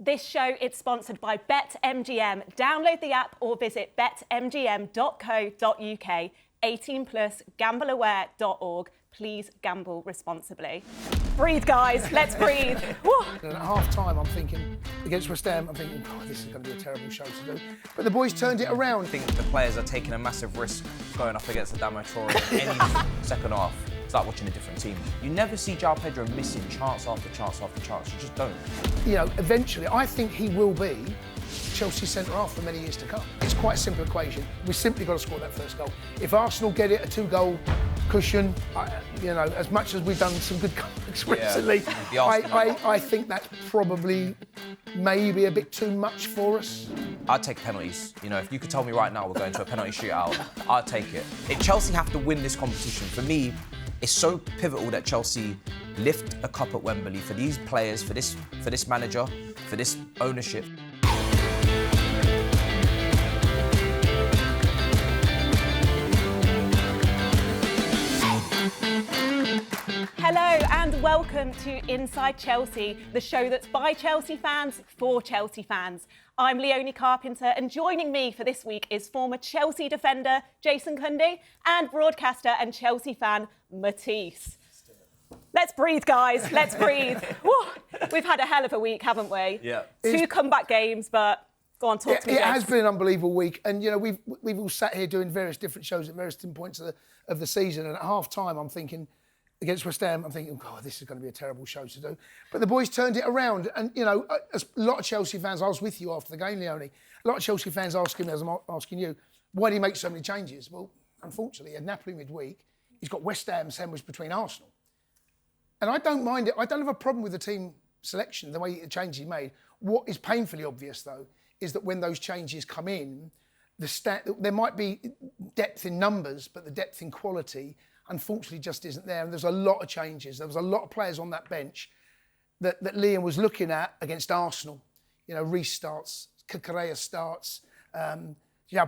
This show is sponsored by BetMGM. Download the app or visit betmgm.co.uk. 18 plus, gambleaware.org. Please gamble responsibly. Breathe, guys. Let's breathe. And at half-time, I'm thinking, against West Ham, I'm thinking, oh, this is going to be a terrible show to do. But the boys turned it around. I think the players are taking a massive risk going up against Adama Traore in any second half. It's like watching a different team. You never see João Pedro missing chance after chance after chance. You just don't. You know, eventually, I think he will be Chelsea centre-half for many years to come. It's quite a simple equation. We simply got to score that first goal. If Arsenal get it, a 2-goal cushion, you know, as much as we've done some good comebacks recently, I think that's probably maybe a bit too much for us. I'd take penalties. You know, if you could tell me right now we're going to a penalty shootout, I'd take it. If Chelsea have to win this competition, for me, it's so pivotal that Chelsea lift a cup at Wembley for these players, for this manager, for this ownership. Hello and welcome to Inside Chelsea, the show that's by Chelsea fans for Chelsea fans. I'm Leonie Carpenter, and joining me for this week is former Chelsea defender Jason Cundy and broadcaster and Chelsea fan Matisse. Let's breathe, guys. Let's breathe. We've had a hell of a week, haven't we? Yeah. 2 comeback games, but go on, talk to me. It has been an unbelievable week, and you know we've all sat here doing various different shows at various different points of the season, and at half-time I'm thinking, against West Ham, I'm thinking, oh, this is going to be a terrible show to do. But the boys turned it around. And, you know, a lot of Chelsea fans, I was with you after the game, Leonie, a lot of Chelsea fans asking me, as I'm asking you, why do you make so many changes? Well, unfortunately, at Napoli midweek, he's got West Ham sandwiched between Arsenal. And I don't mind it. I don't have a problem with the team selection, the way the changes he made. What is painfully obvious, though, is that when those changes come in, there might be depth in numbers, but the depth in quality unfortunately just isn't there. And there's a lot of changes. There was a lot of players on that bench that Liam was looking at against Arsenal. You know, Reece starts, Cucurella starts,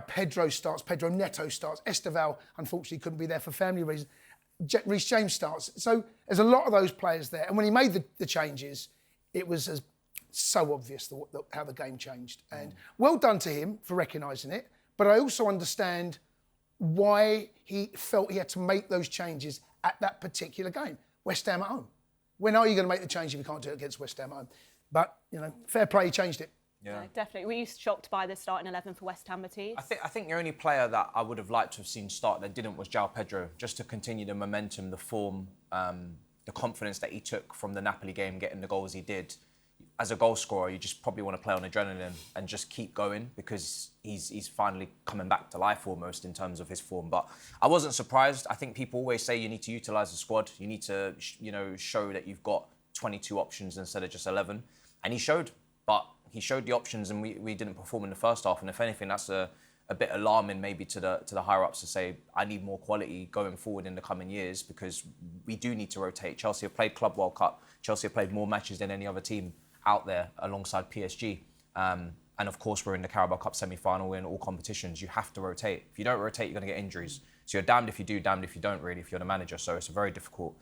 Pedro starts, Pedro Neto starts, Esteval unfortunately couldn't be there for family reasons. Reece James starts. So there's a lot of those players there. And when he made the changes, it was so obvious how the game changed. And well done to him for recognising it. But I also understand why he felt he had to make those changes at that particular game. West Ham at home. When are you going to make the change if you can't do it against West Ham at home? But, you know, fair play, he changed it. Yeah, definitely. Were you shocked by the starting 11 for West Ham, Matisse? I think the only player that I would have liked to have seen start that didn't was João Pedro, just to continue the momentum, the form, the confidence that he took from the Napoli game, getting the goals he did. As a goal scorer, you just probably want to play on adrenaline and just keep going because he's finally coming back to life almost in terms of his form. But I wasn't surprised. I think people always say you need to utilise the squad. You need to, show that you've got 22 options instead of just 11. And he showed, but he showed the options and we didn't perform in the first half. And if anything, that's a bit alarming maybe to the higher-ups to say, I need more quality going forward in the coming years because we do need to rotate. Chelsea have played Club World Cup. Chelsea have played more matches than any other team out there alongside PSG. And of course, we're in the Carabao Cup semi-final, we're in all competitions. You have to rotate. If you don't rotate, you're going to get injuries. So you're damned if you do, damned if you don't, really, if you're the manager. So it's a very difficult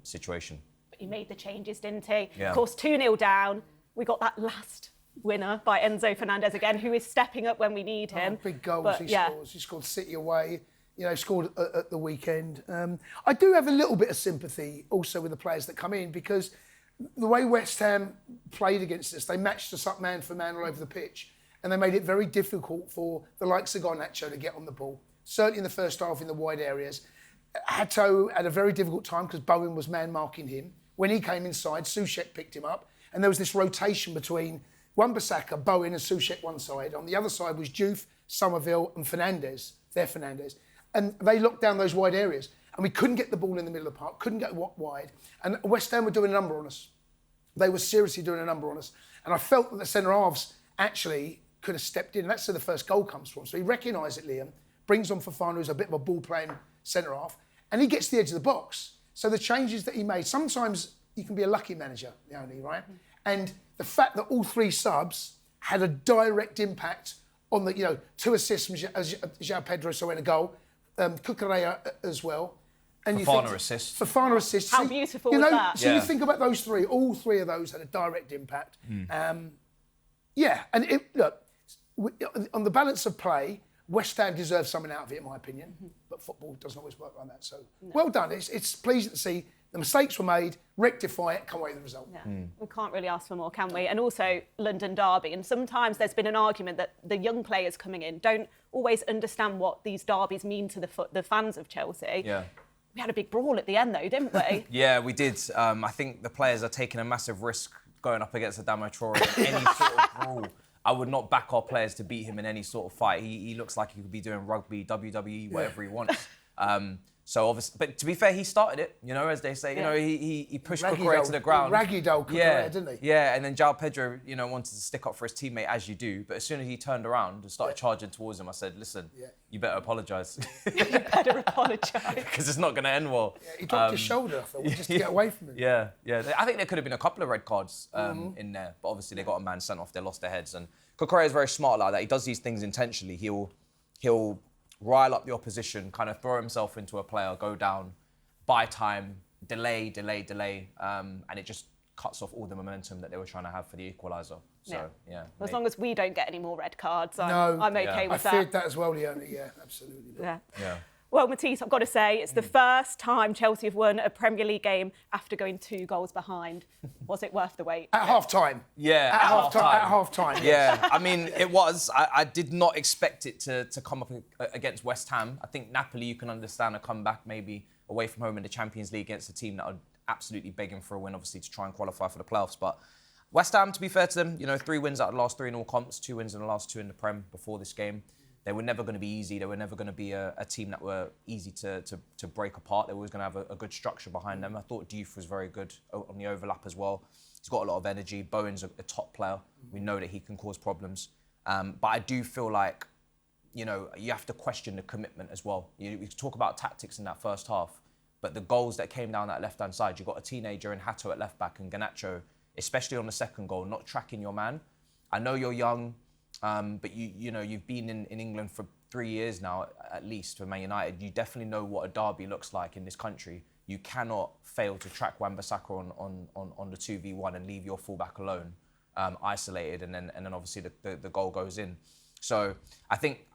situation. But he made the changes, didn't he? Yeah. Of course, 2-0 down. We got that last winner by Enzo Fernandez again, who is stepping up when we need him. Big goals he scores. He scored City away. You know, scored at the weekend. I do have a little bit of sympathy also with the players that come in because the way West Ham played against us, they matched us up man for man all over the pitch, and they made it very difficult for the likes of Garnacho to get on the ball. Certainly in the first half in the wide areas. Hato had a very difficult time because Bowen was man-marking him. When he came inside, Soucek picked him up, and there was this rotation between Wan-Bissaka, Bowen and Soucek one side. On the other side was Diouf, Somerville and Fernandez. And they locked down those wide areas. And we couldn't get the ball in the middle of the park, couldn't get wide. And West Ham were doing a number on us. They were seriously doing a number on us. And I felt that the centre-halves actually could have stepped in. And that's where the first goal comes from. So he recognised it, Liam, brings on Fofana, who's a bit of a ball-playing centre-half, and he gets to the edge of the box. So the changes that he made, sometimes you can be a lucky manager, Leonie, right? And the fact that all 3 subs had a direct impact on the, 2 assists from João Pedro, so in a goal, Cucurella as well. And Fofana assists. Fofana assists. How beautiful was that? So you think about those 3, all 3 of those had a direct impact. Yeah, and look, on the balance of play, West Ham deserves something out of it, in my opinion. But football doesn't always work like that. So, well done. It's pleasing to see the mistakes were made, rectify it, come away with the result. Yeah. We can't really ask for more, can we? And also London derby. And sometimes there's been an argument that the young players coming in don't always understand what these derbies mean to the fans of Chelsea. Yeah. We had a big brawl at the end, though, didn't we? Yeah, we did. I think the players are taking a massive risk going up against Adama Traore in any sort of brawl. I would not back our players to beat him in any sort of fight. He looks like he could be doing rugby, WWE, whatever he wants. So obviously, but to be fair, he started it. You know, as they say, you know, he pushed Cucurella to the ground. Raggy doll Cucurella, didn't he? Yeah, and then João Pedro, you know, wanted to stick up for his teammate, as you do. But as soon as he turned around and started charging towards him, I said, listen, you better apologise. You better apologise. Because it's not going to end well. Yeah, he dropped his shoulder, I thought, just to get away from him. Yeah. I think there could have been a couple of red cards in there, but obviously they got a man sent off. They lost their heads, and Cucurella is very smart like that. He does these things intentionally. He'll rile up the opposition, kind of throw himself into a player, go down, buy time, delay, and it just cuts off all the momentum that they were trying to have for the equaliser. So, yeah. As long as we don't get any more red cards, I'm okay with that. I feared that as well, Leonie. Yeah, absolutely. Yeah. Yeah. Well, Matisse, I've got to say, it's the first time Chelsea have won a Premier League game after going 2 goals behind. Was it worth the wait? At half-time. Yeah, At half-time. Yeah, I mean, it was. I did not expect it to come up against West Ham. I think Napoli, you can understand a comeback maybe away from home in the Champions League against a team that are absolutely begging for a win, obviously, to try and qualify for the playoffs. But West Ham, to be fair to them, you know, 3 wins out of the last 3 in all comps, 2 wins in the last 2 in the Prem before this game. They were never going to be easy. They were never going to be a team that were easy to break apart. They were always going to have a good structure behind them. I thought Diouf was very good on the overlap as well. He's got a lot of energy. Bowen's a top player. We know that he can cause problems. But I do feel like, you know, you have to question the commitment as well. We talk about tactics in that first half, but the goals that came down that left-hand side, you've got a teenager in Hato at left-back and Garnacho, especially on the second goal, not tracking your man. I know you're young, but you know, you've been in England for 3 years now, at least, for Man United. You definitely know what a derby looks like in this country. You cannot fail to track Wan-Bissaka on the 2v1 and leave your fullback alone, isolated, and then obviously the goal goes in. So I think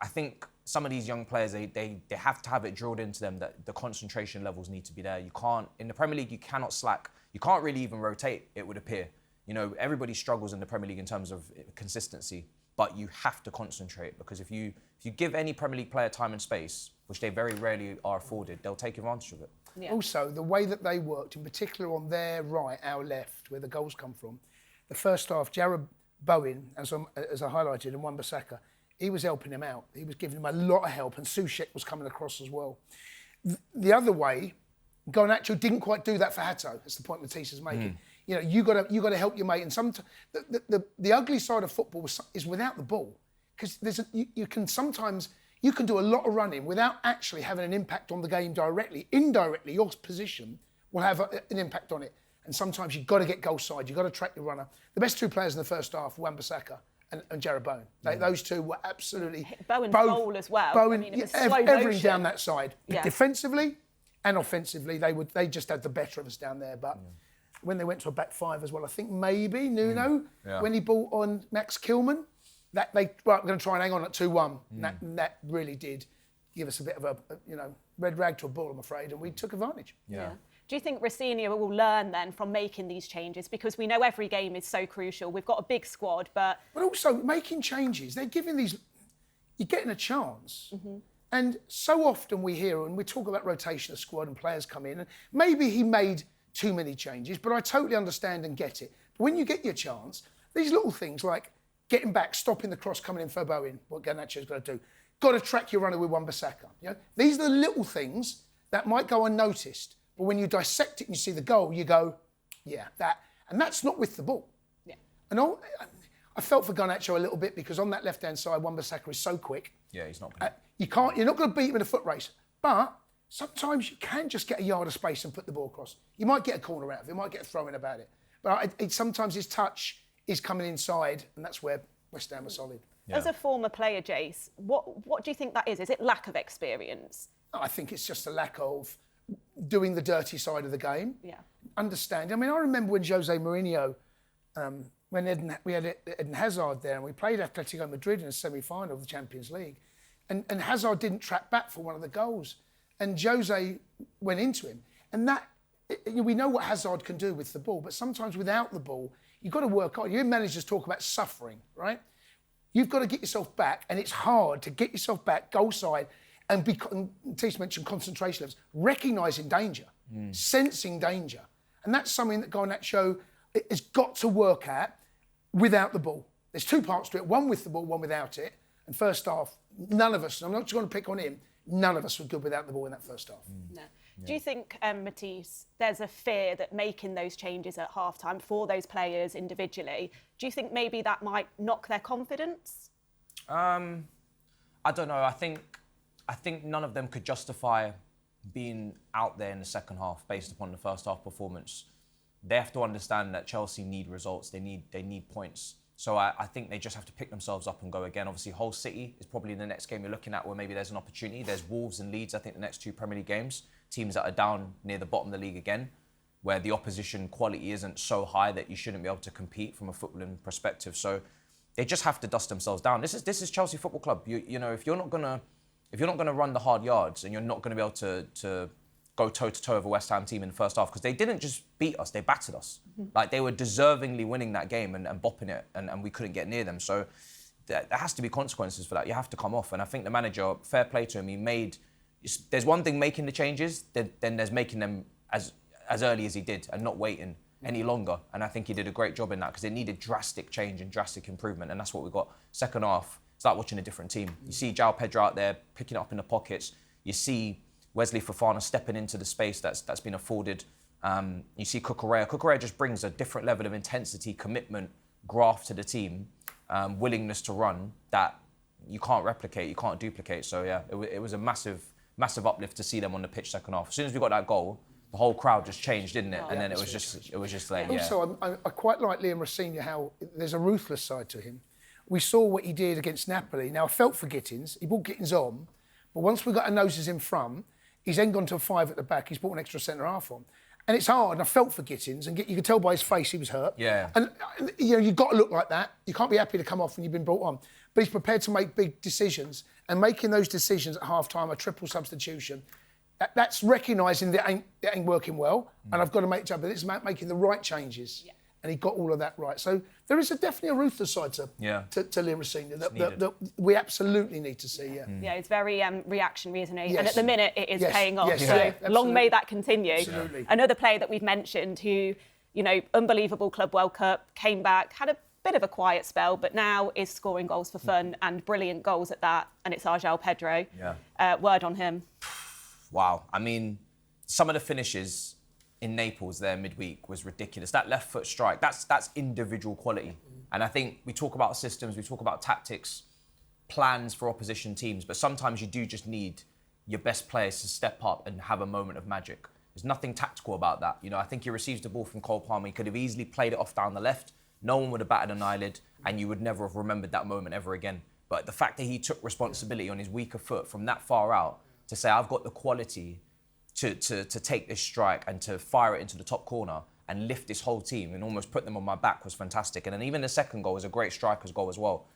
some of these young players, they have to have it drilled into them that the concentration levels need to be there. You can't, in the Premier League, you cannot slack. You can't really even rotate, it would appear. You know, everybody struggles in the Premier League in terms of consistency, but you have to concentrate, because if you give any Premier League player time and space, which they very rarely are afforded, they'll take advantage of it. Yeah. Also, the way that they worked, in particular on their right, our left, where the goals come from, the first half, Jared Bowen, as I highlighted, and Wan-Bissaka, he was helping him out. He was giving him a lot of help, and Soucek was coming across as well. The other way, Garnacho didn't quite do that for Hato. That's the point Matisse is making. You know, you got to help your mate. And sometimes the ugly side of football is without the ball, because you can sometimes do a lot of running without actually having an impact on the game directly. Indirectly, your position will have an impact on it. And sometimes you've got to get goal side. You've got to track your runner. The best 2 players in the first half, Wan-Bissaka and Jared Bowen. Those 2 were absolutely... Bowen's goal as well. Bowen, I mean, it was slow everything motion. down that side. Yeah. Defensively and offensively, they just had the better of us down there. But when they went to a back 5 as well, I think maybe Nuno, when he brought on Max Kilman, that we're going to try and hang on at 2-1. That really did give us a bit of a red rag to a bull, I'm afraid, and we took advantage. Yeah. Do you think Rosenior will learn then from making these changes? Because we know every game is so crucial. We've got a big squad, but also making changes. They're giving these... You're getting a chance. And so often we hear, and we talk about rotation of squad and players come in, and maybe he made too many changes, but I totally understand and get it. But when you get your chance, these little things like getting back, stopping the cross coming in for Bowen, what Garnacho's got to do, got to track your runner with Wan-Bissaka. You know, these are the little things that might go unnoticed, but when you dissect it and you see the goal, you go, yeah, that. And that's not with the ball. Yeah. And I felt for Garnacho a little bit, because on that left-hand side, Wan-Bissaka is so quick. Yeah, he's not... You're not going to beat him in a foot race, but sometimes you can just get a yard of space and put the ball across. You might get a corner out of it, you might get a throw-in about it. But sometimes his touch is coming inside, and that's where West Ham are solid. Yeah. As a former player, Jace, what do you think that is? Is it lack of experience? I think it's just a lack of doing the dirty side of the game. Yeah. Understand. I mean, I remember when Jose Mourinho, when when we had Eden Hazard there, and we played Atletico Madrid in a semi-final of the Champions League, and Hazard didn't track back for one of the goals, and Jose went into him, and that we know what Hazard can do with the ball, but sometimes without the ball, you've got to work hard. You hear managers talk about suffering, right? You've got to get yourself back, and it's hard to get yourself back, goal side, and Matisse mentioned concentration levels, recognising danger, sensing danger. And that's something that Garnacho has got to work at without the ball. There's two parts to it, one with the ball, one without it. And first half, none of us, I'm not just going to pick on him, none of us were good without the ball in that first half. No. Do you think, Matisse, there's a fear that making those changes at half-time for those players individually, do you think maybe that might knock their confidence? I don't know. I think none of them could justify being out there in the second half based upon the first half performance. They have to understand that Chelsea need results. They need points. So I think they just have to pick themselves up and go again. Obviously, Hull City is probably the next game you're looking at where maybe there's an opportunity. There's Wolves and Leeds, I think, the next two Premier League games. Teams that are down near the bottom of the league again, where the opposition quality isn't so high that you shouldn't be able to compete from a footballing perspective. So they just have to dust themselves down. This is Chelsea Football Club. You know, if you're not gonna run the hard yards and you're not gonna be able to go toe-to-toe with a West Ham team in the first half, because they didn't just beat us, they battered us. Like, they were deservingly winning that game and bopping it, and we couldn't get near them. So there has to be consequences for that. You have to come off. And I think the manager, fair play to him, there's one thing making the changes, then there's making them as early as he did and not waiting any longer. And I think he did a great job in that, because it needed drastic change and drastic improvement, and that's what we got. Second half, it's like watching a different team. You see João Pedro out there picking it up in the pockets. You see Wesley Fofana stepping into the space that's been afforded. You see Cucurella. Cucurella just brings a different level of intensity, commitment, graft to the team, willingness to run that you can't replicate, you can't duplicate. So yeah, it was a massive uplift to see them on the pitch second half. As soon as we got that goal, the whole crowd just changed, didn't it? And then it was just like, yeah. Also, I quite like Liam Rosenior, how there's a ruthless side to him. We saw what he did against Napoli. Now, I felt for Gittins. He brought Gittins on, but once we got our noses in front, he's then gone to a 5 at the back. He's brought an extra centre-half on. And it's hard, and I felt for Gittins, and you could tell by his face he was hurt. Yeah. And, you know, you've got to look like that. You can't be happy to come off when you've been brought on. But he's prepared to make big decisions, and making those decisions at half-time, a triple substitution, that's recognising that it ain't working well, and I've got to make but it's about making the right changes. Yeah. And he got all of that right. So there is definitely a ruthless side to Liam Rosenior that we absolutely need to see. Yeah, yeah, it's very reactionary, isn't he? Yes. And at the minute, it is paying off. Yes. So Yeah, long may that continue. Absolutely. Another player that we've mentioned who, you know, unbelievable Club World Cup, came back, had a bit of a quiet spell, but now is scoring goals for fun and brilliant goals at that. And it's João Pedro. Yeah. Word on him. Wow. I mean, some of the finishes in Naples there midweek was ridiculous. That left foot strike, that's individual quality. And I think we talk about systems, we talk about tactics, plans for opposition teams, but sometimes you do just need your best players to step up and have a moment of magic. There's nothing tactical about that. You know, I think he receives the ball from Cole Palmer. He could have easily played it off down the left. No one would have batted an eyelid, and you would never have remembered that moment ever again. But the fact that he took responsibility on his weaker foot from that far out to say, I've got the quality to take this strike and to fire it into the top corner and lift this whole team and almost put them on my back was fantastic. And then even the second goal was a great striker's goal as well.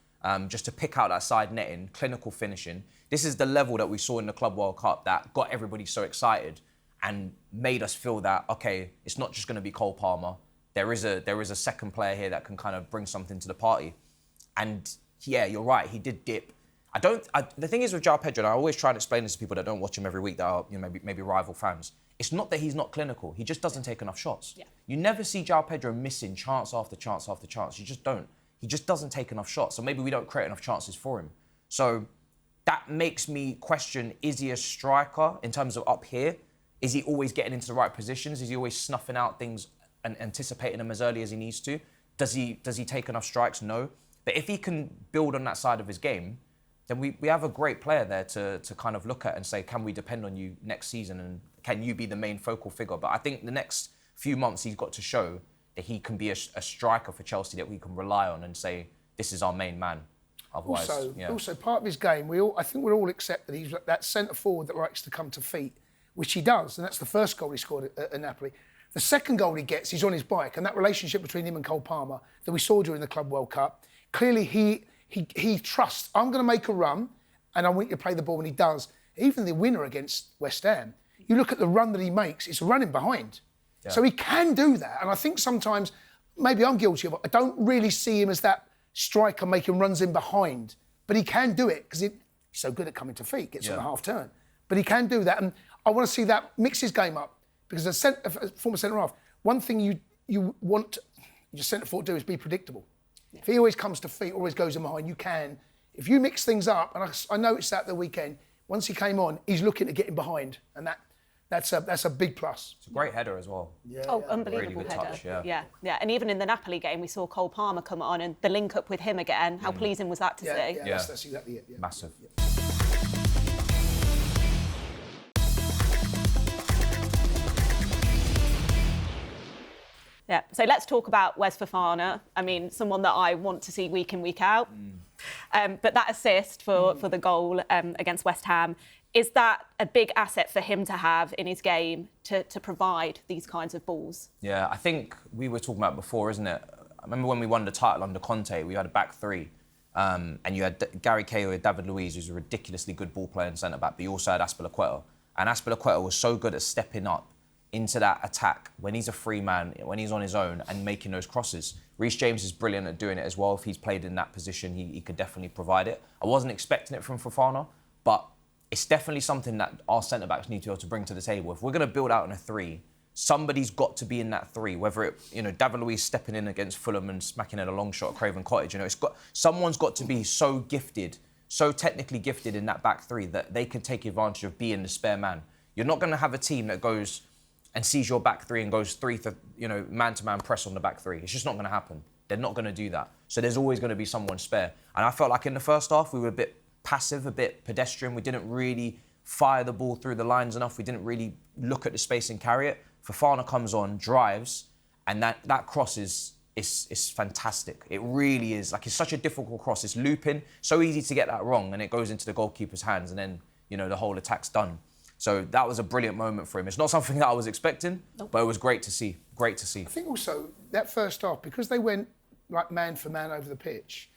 Just to pick out that side netting, clinical finishing. This is the level that we saw in the Club World Cup that got everybody so excited and made us feel that, okay, it's not just going to be Cole Palmer. There is a second player here that can kind of bring something to the party. And yeah, you're right, he did dip. The thing is with João Pedro, and I always try to explain this to people that don't watch him every week that are, you know, maybe rival fans. It's not that he's not clinical. He just doesn't take enough shots. Yeah. You never see João Pedro missing chance after chance after chance. You just don't. He just doesn't take enough shots. So maybe we don't create enough chances for him. So that makes me question, is he a striker in terms of up here? Is he always getting into the right positions? Is he always snuffing out things and anticipating them as early as he needs to? Does he take enough strikes? No. But if he can build on that side of his game, then we have a great player there to kind of look at and say, can we depend on you next season and can you be the main focal figure? But I think the next few months he's got to show that he can be a striker for Chelsea that we can rely on and say, this is our main man. Otherwise, also part of his game, I think we all accept that he's that centre forward that likes to come to feet, which he does, and that's the first goal he scored at Napoli. The second goal he gets, he's on his bike, and that relationship between him and Cole Palmer that we saw during the Club World Cup, clearly he trusts, I'm going to make a run, and I want you to play the ball, and he does. Even the winner against West Ham, you look at the run that he makes, it's running behind. Yeah. So he can do that, and I think sometimes, maybe I'm guilty of it, I don't really see him as that striker making runs in behind, but he can do it, because he's so good at coming to feet, gets on the half turn. But he can do that, and I want to see that mix his game up. Because as a former centre-half, one thing you want your centre-forward to do is be predictable. Yeah. If he always comes to feet, always goes in behind, you can. If you mix things up, and I noticed that the weekend, once he came on, he's looking to get in behind, and that's a big plus. It's a great header as well. Yeah, unbelievable really header. Touch, yeah. And even in the Napoli game, we saw Cole Palmer come on, and the link up with him again. How pleasing was that to see? Yeah, that's exactly it. Yeah. Massive. Yeah. Yeah, so let's talk about Wes Fofana. I mean, someone that I want to see week in, week out. But that assist for the goal against West Ham, is that a big asset for him to have in his game to provide these kinds of balls? Yeah, I think we were talking about before, isn't it? I remember when we won the title under Conte, we had a back three. And you had Gary Cahill, David Luiz, who's a ridiculously good ball player and centre-back, but you also had Azpilicueta. And Azpilicueta was so good at stepping up into that attack when he's a free man, when he's on his own and making those crosses. Reece James is brilliant at doing it as well. If he's played in that position, he could definitely provide it. I wasn't expecting it from Fofana, but it's definitely something that our centre-backs need to be able to bring to the table. If we're going to build out in a three, somebody's got to be in that three, whether it, David Luiz stepping in against Fulham and smacking at a long shot at Craven Cottage, someone's got to be so gifted, so technically gifted in that back three that they can take advantage of being the spare man. You're not going to have a team that goes and sees your back three and goes man-to-man press on the back three. It's just not going to happen. They're not going to do that. So there's always going to be someone spare. And I felt like in the first half, we were a bit passive, a bit pedestrian. We didn't really fire the ball through the lines enough. We didn't really look at the space and carry it. Fofana comes on, drives, and that cross is fantastic. It really is. Like, it's such a difficult cross. It's looping, so easy to get that wrong, and it goes into the goalkeeper's hands, and then, the whole attack's done. So that was a brilliant moment for him. It's not something that I was expecting, but it was great to see. Great to see. I think also that first half, because they went like man for man over the pitch,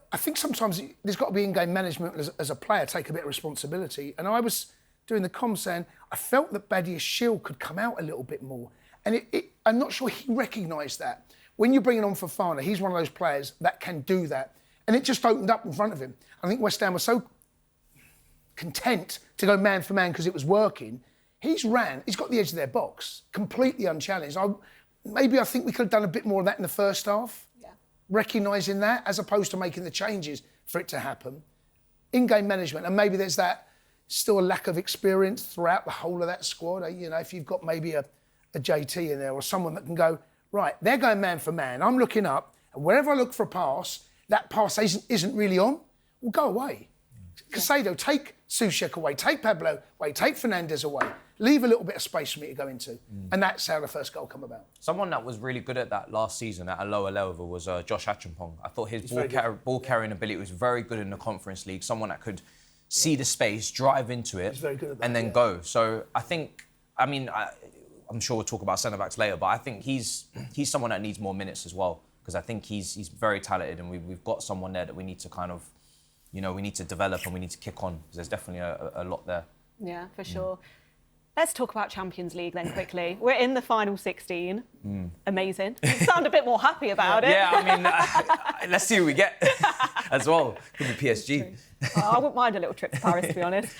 I think sometimes there's got to be in-game management as a player, take a bit of responsibility. And I was doing the comms saying, I felt that Badia's shield could come out a little bit more. And I'm not sure he recognised that. When you're bringing on Fofana, he's one of those players that can do that. And it just opened up in front of him. I think West Ham was so content to go man for man because it was working. He's got the edge of their box, completely unchallenged. I think we could have done a bit more of that in the first half, recognising that, as opposed to making the changes for it to happen. In-game management, and maybe there's that still a lack of experience throughout the whole of that squad. If you've got maybe a JT in there or someone that can go, right, they're going man for man, I'm looking up, and wherever I look for a pass, that pass isn't really on, well, go away. Casado, take Souček away, take Pablo away, take Fernandez away, leave a little bit of space for me to go into. And that's how the first goal come about. Someone that was really good at that last season at a lower level was Josh Acheampong. I thought his ball carrying ability was very good in the Conference League, someone that could see the space, drive into it, and then go. So I'm sure we'll talk about centre-backs later, but I think he's someone that needs more minutes as well, because I think he's very talented, and we've got someone there that we need to kind of, we need to develop and we need to kick on, because there's definitely a lot there. Yeah, for sure. Let's talk about Champions League then quickly. We're in the final 16. Amazing. You sound a bit more happy about it. Yeah, let's see who we get as well. Could be PSG. I wouldn't mind a little trip to Paris, to be honest.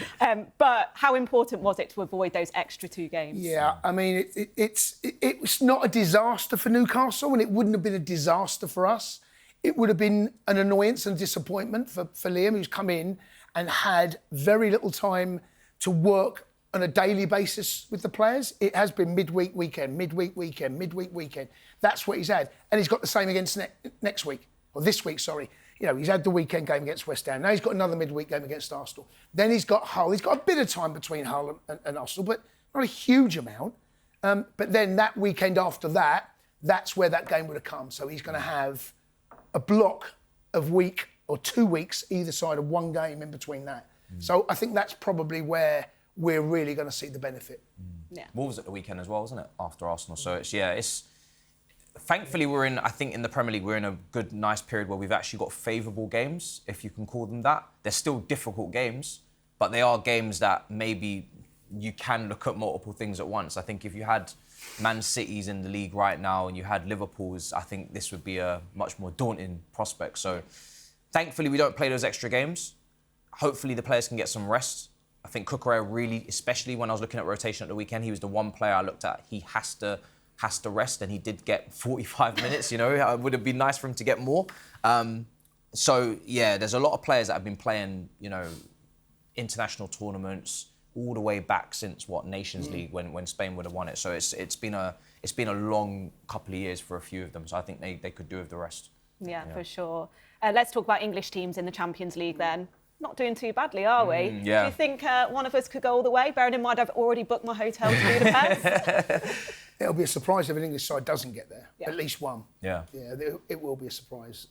But how important was it to avoid those extra 2 games? Yeah, it was not a disaster for Newcastle, and it wouldn't have been a disaster for us. It would have been an annoyance and disappointment for Liam, who's come in and had very little time to work on a daily basis with the players. It has been midweek weekend. That's what he's had. And he's got the same against next week, or this week, sorry. He's had the weekend game against West Ham. Now he's got another midweek game against Arsenal. Then he's got Hull. He's got a bit of time between Hull and Arsenal, but not a huge amount. But then that weekend after that, that's where that game would have come. So he's going to have a block of week or 2 weeks either side of one game in between that. So I think that's probably where we're really going to see the benefit. Yeah. Wolves at the weekend as well, isn't it? After Arsenal. So it's thankfully I think in the Premier League we're in a good, nice period where we've actually got favourable games, if you can call them that. They're still difficult games, but they are games that maybe you can look at multiple things at once. I think if you had Man City's in the league right now and you had Liverpool's, I think this would be a much more daunting prospect. So thankfully we don't play those extra games. Hopefully the players can get some rest. I think Cucurella really, especially when I was looking at rotation at the weekend, he was the one player I looked at. He has to rest, and he did get 45 minutes, you know. It would have been nice for him to get more. So, yeah, there's a lot of players that have been playing, you know, international tournaments all the way back since, Nations League, when Spain would have won it. So it's been a long couple of years for a few of them. So I think they could do with the rest. Yeah, for sure. Let's talk about English teams in the Champions League then. Not doing too badly, are we? Yeah. Do you think one of us could go all the way? Bearing in mind I've already booked my hotel to Budapest. It'll be a surprise if an English side doesn't get there. Yeah. At least one. Yeah. Yeah, it will be a surprise.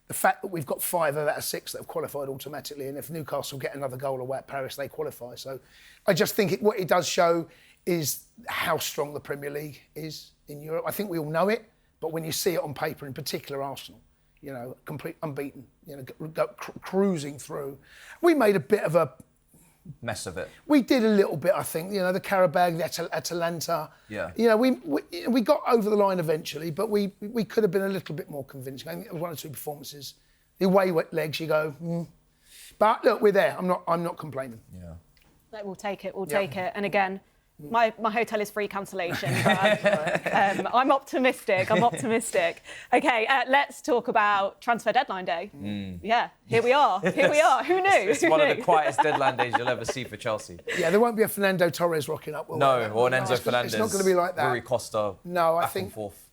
The fact that we've got 5 out of 6 that have qualified automatically, and if Newcastle get another goal away at Paris, they qualify. So I just think what it does show is how strong the Premier League is in Europe. I think we all know it, but when you see it on paper, in particular Arsenal, you know, complete unbeaten, you know, cruising through. We made a bit of a mess of it. We did a little bit, I think. You know, the Carabao, the Atalanta. Yeah. You know, we got over the line eventually, but we could have been a little bit more convincing. I think there was 1 or 2 performances. The away legs, you go. But look, we're there. I'm not complaining. Yeah. We'll take it. We'll take it. And again, my hotel is free cancellation, but I'm optimistic. Okay, let's talk about transfer deadline day. Yeah, here we are. Who knew? It's one of the quietest deadline days you'll ever see for Chelsea. Yeah, there won't be a Fernando Torres rocking up. No, or an Enzo Fernandez. It's not going to be like that. Rui Costa. No, back and forth.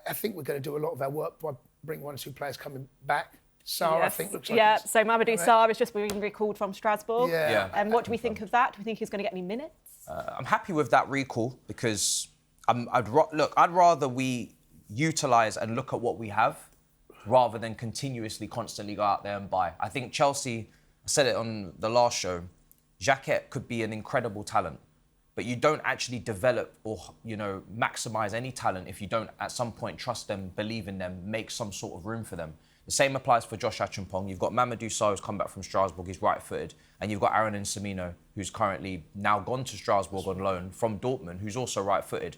I think we're going to do a lot of our work by bringing 1 or 2 players coming back. Sarr, I think, looks like so Mamadou Sarr has just been recalled from Strasbourg. Yeah. And what do we think of that? Do we think he's going to get any minutes? I'm happy with that recall because I'd rather we utilise and look at what we have rather than continuously, constantly go out there and buy. I think Chelsea, I said it on the last show, Jacquet could be an incredible talent, but you don't actually develop or, you know, maximise any talent if you don't at some point trust them, believe in them, make some sort of room for them. The same applies for Josh Acheampong. You've got Mamadou Sarr, who's come back from Strasbourg, he's right-footed. And you've got Aaron Nsemino, who's currently now gone to Strasbourg on loan from Dortmund, who's also right-footed.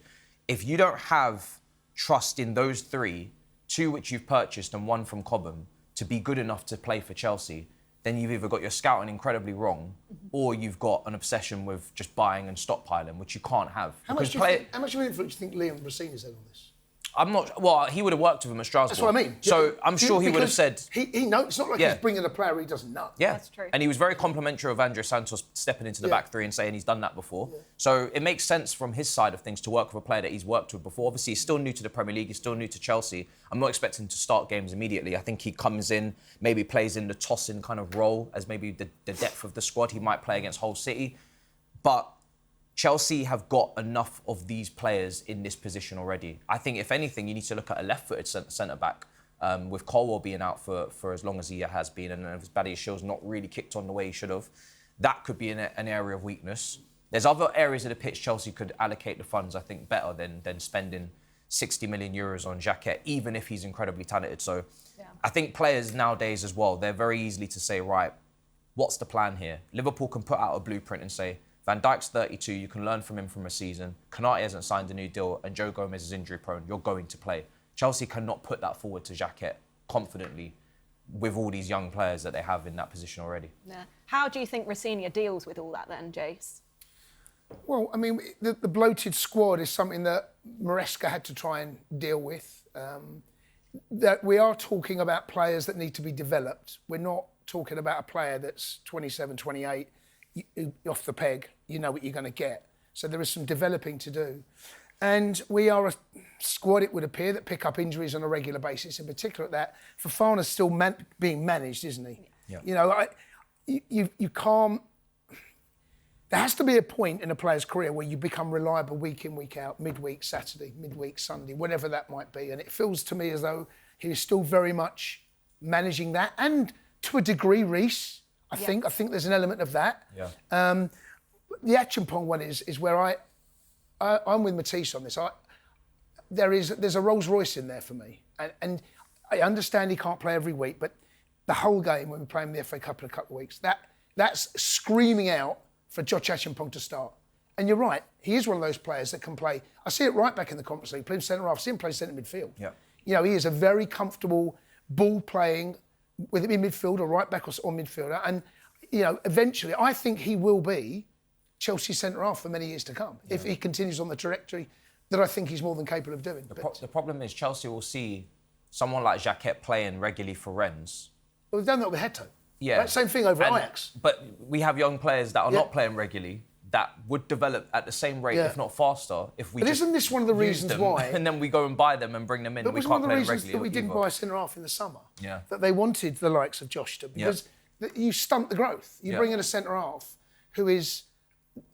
If you don't have trust in those 3, 2 which you've purchased and 1 from Cobham, to be good enough to play for Chelsea, then you've either got your scouting incredibly wrong or you've got an obsession with just buying and stockpiling, which you can't have. How much of an influence do you think Liam Rosenior's had on this? I'm not... Well, he would have worked with him at Strasbourg. That's what I mean. So I'm sure he would have said... He knows. It's not like he's bringing a player he doesn't know. Yeah, that's true. And he was very complimentary of Andrés Santos stepping into the back 3 and saying he's done that before. Yeah. So it makes sense from his side of things to work with a player that he's worked with before. Obviously, he's still new to the Premier League. He's still new to Chelsea. I'm not expecting him to start games immediately. I think he comes in, maybe plays in the tossing kind of role as maybe the depth of the squad. He might play against Hull City. But Chelsea have got enough of these players in this position already. I think, if anything, you need to look at a left-footed centre-back, with Colwell being out for as long as he has been, and if Badia Shield's not really kicked on the way he should have. That could be an area of weakness. There's other areas of the pitch Chelsea could allocate the funds, I think, better than spending 60 million euros on Jacquet, even if he's incredibly talented. So I think players nowadays as well, they're very easily to say, right, what's the plan here? Liverpool can put out a blueprint and say, Van Dijk's 32, you can learn from him from a season. Konate hasn't signed a new deal and Joe Gomez is injury prone. You're going to play. Chelsea cannot put that forward to Jacquet confidently with all these young players that they have in that position already. Yeah. How do you think Rosenior deals with all that then, Jace? Well, I mean, the bloated squad is something that Maresca had to try and deal with. That we are talking about players that need to be developed. We're not talking about a player that's 27, 28, off the peg, you know what you're going to get. So there is some developing to do. And we are a squad, it would appear, that pick up injuries on a regular basis, in particular at that. Fofana's still being managed, isn't he? Yeah. You know, you can't... There has to be a point in a player's career where you become reliable week in, week out, midweek Saturday, midweek Sunday, whatever that might be. And it feels to me as though he is still very much managing that. And to a degree, Reece, I think there's an element of that. Yeah. The Acheampong one is where I'm with Matisse on this. There's a Rolls Royce in there for me, and I understand he can't play every week, but the whole game when we play him in the FA Cup in a couple of weeks, that's screaming out for Josh Achimpong to start. And you're right, he is one of those players that can play. I see it right back in the Conference League, play him centre half, I see him play centre midfield. Yeah. You know, he is a very comfortable ball playing, whether it be midfield or right back or midfielder. And, you know, eventually, I think he will be Chelsea centre half for many years to come if he continues on the trajectory that I think he's more than capable of doing. The problem is Chelsea will see someone like Jacquet playing regularly for Rennes. Well, we've done that with Heto. Yeah. Right? Same thing over at Ajax. But we have young players that are not playing regularly that would develop at the same rate, if not faster, if we But just isn't this one of the use reasons them, why? and then we go and buy them and bring them in. But We was can't one of the play them reasons regularly that we didn't either. buy a centre half in the summer. Yeah. That they wanted the likes of Josh to, because you stunt the growth. You bring in a centre half who is,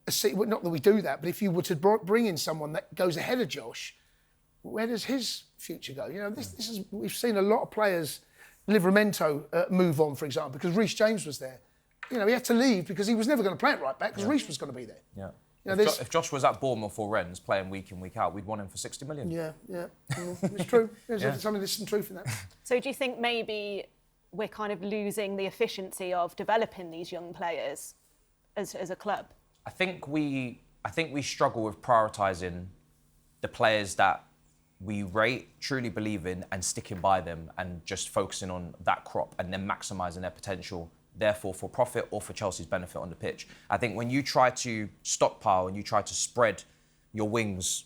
not that we do that, but if you were to bring in someone that goes ahead of Josh, where does his future go? You know, this is, we've seen a lot of players, Livramento move on, for example, because Reece James was there. You know, he had to leave because he was never going to play it right back because Reece was going to be there. Yeah. You know, if Josh was at Bournemouth or Rennes playing week in, week out, we'd want him for 60 million. Yeah. It's true. There's some truth in that. So do you think maybe we're kind of losing the efficiency of developing these young players as a club? I think we struggle with prioritising the players that we rate, truly believe in, and sticking by them, and just focusing on that crop and then maximising their potential, therefore for profit or for Chelsea's benefit on the pitch. I think when you try to stockpile and you try to spread your wings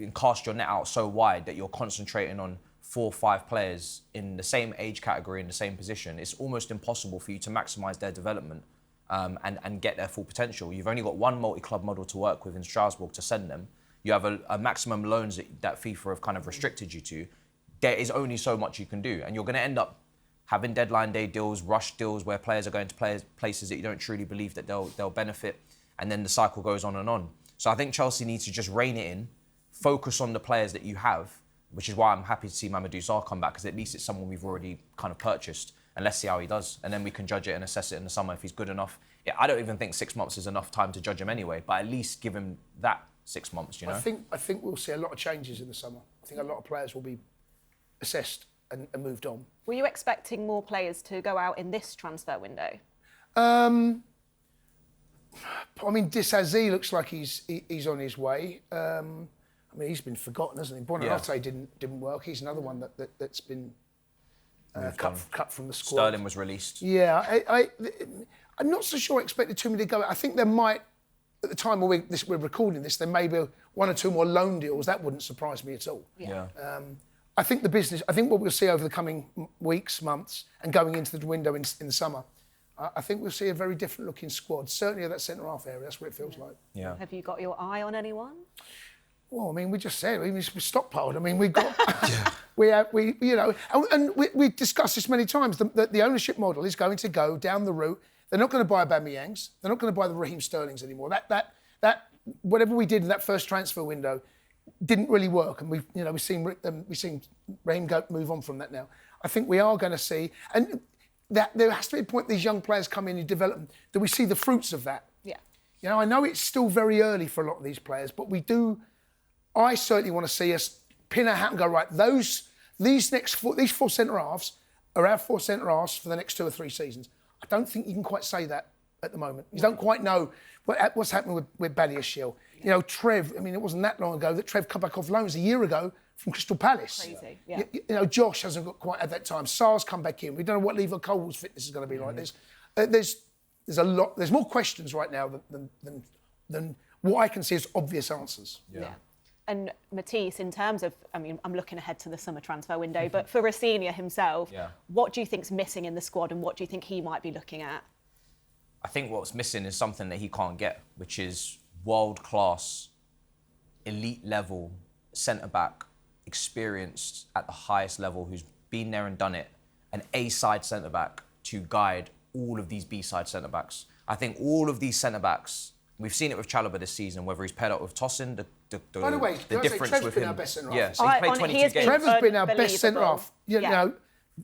and cast your net out so wide that you're concentrating on 4 or 5 players in the same age category, in the same position, it's almost impossible for you to maximise their development and get their full potential. You've only got one multi-club model to work with in Strasbourg to send them. You have a maximum loans that FIFA have kind of restricted you to. There is only so much you can do, and you're going to end up having deadline day deals, rush deals where players are going to places that you don't truly believe that they'll benefit, and then the cycle goes on and on. So I think Chelsea needs to just rein it in, focus on the players that you have, which is why I'm happy to see Mamadou Sarr come back, because at least it's someone we've already kind of purchased, and let's see how he does, and then we can judge it and assess it in the summer if he's good enough. Yeah, I don't even think 6 months is enough time to judge him anyway, but at least give him that 6 months, you know? I think we'll see a lot of changes in the summer. I think a lot of players will be assessed and moved on. Were you expecting more players to go out in this transfer window? I mean, Disasi looks like he's on his way. I mean, he's been forgotten, hasn't he? Buonanotte didn't work. He's another one that's been cut from the squad. Sterling was released. Yeah, I'm not so sure I expected too many to go. I think there might, at the time we're recording this, there may be 1 or 2 more loan deals. That wouldn't surprise me at all. Yeah. I think what we'll see over the coming weeks, months, and going into the window in the summer, I think we'll see a very different looking squad. Certainly at that centre-half area, that's what it feels like. Yeah. Have you got your eye on anyone? Well, I mean, we just said, we stockpiled. I mean, we've got, we discussed this many times. The ownership model is going to go down the route. They're not going to buy Aubameyangs. They're not going to buy the Raheem Sterlings anymore. That whatever we did in that first transfer window didn't really work, and we've seen Raheem move on from that now. I think we are going to see, and that there has to be a point these young players come in and develop. Do we see the fruits of that? Yeah. You know, I know it's still very early for a lot of these players, but we do. I certainly want to see us pin our hat and go, right, these 4 centre halves are our 4 centre halves for the next 2 or 3 seasons. I don't think you can quite say that at the moment. You don't quite know what's happening with Badiashile. You know, Trev, I mean, it wasn't that long ago that Trev come back off loans a year ago from Crystal Palace. Crazy, yeah. You know, Josh hasn't got quite at that time. Sarr's come back in. We don't know what Lever Cole's fitness is going to be like. There's a lot. There's more questions right now than what I can see as obvious answers. Yeah. And Matisse, in terms of, I mean, I'm looking ahead to the summer transfer window, but for Rosenior himself, what do you think's missing in the squad, and what do you think he might be looking at? I think what's missing is something that he can't get, which is world-class, elite-level centre-back, experienced at the highest level, who's been there and done it, an A-side centre-back to guide all of these B-side centre-backs. I think all of these centre-backs, we've seen it with Chalobah this season, whether he's paired up with Tosin, By the way, the difference Trev's with been him. our best centre-half. Yeah, so he's played 22 games. Trevor's been our best centre-half. You know,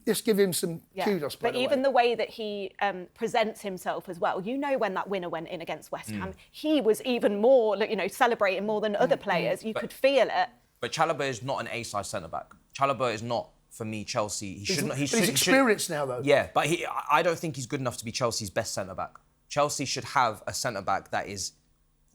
just give him some kudos. But even the way that he presents himself as well, when that winner went in against West Ham, he was even more, celebrating more than other players. You could feel it. But Chalobah is not an A-side centre-back. Chalobah is not, for me, Chelsea. He's experienced now, though. Yeah, but I don't think he's good enough to be Chelsea's best centre-back. Chelsea should have a centre-back that is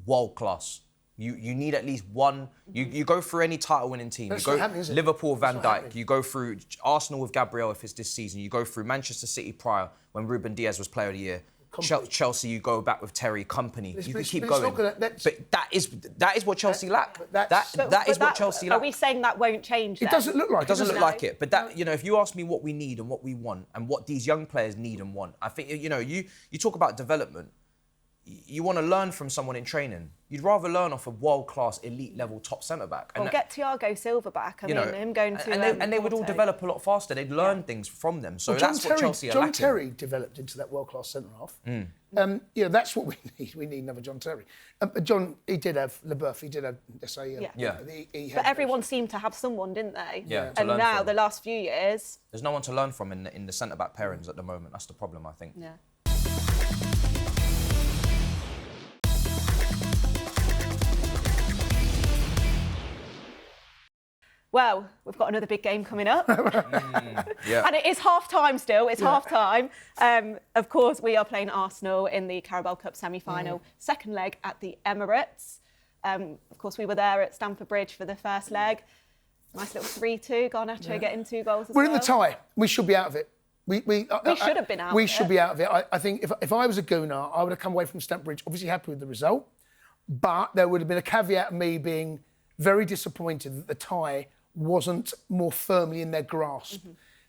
world-class. You need at least one. You go through any title-winning team. You go Liverpool, Van Dijk. You go through Arsenal with Gabriel if it's this season. You go through Manchester City prior when Ruben Diaz was Player of the Year. Chelsea, you go back with Terry, Company. You can keep going. But that is what Chelsea lack. That is what Chelsea lack. Are we saying that won't change? It doesn't look like it. It doesn't look like it. But that, if you ask me what we need and what we want and what these young players need and want, I think you talk about development. You want to learn from someone in training. You'd rather learn off a world-class, elite-level top centre-back. Or get Thiago Silva back. I mean, him going to... And they would all develop a lot faster. They'd learn things from them. So that's what Chelsea are lacking. John Terry developed into that world-class centre-half. That's what we need. We need another John Terry. John, he did have Leboeuf. He did have, but everyone seemed to have someone, didn't they? Yeah. And now, the last few years... There's no one to learn from in the centre-back pairings at the moment. That's the problem, I think. Yeah. Well, we've got another big game coming up. And it is half-time still. It's half-time. Of course, we are playing Arsenal in the Carabao Cup semi-final, second leg at the Emirates. Of course, we were there at Stamford Bridge for the first leg. Nice little 3-2. Garnacho getting 2 goals as well. We're in the tie. We should be out of it. We should have been out of it. We should be out of it. I think if I was a Gooner, I would have come away from Stamford Bridge obviously happy with the result, but there would have been a caveat of me being very disappointed that the tie wasn't more firmly in their grasp.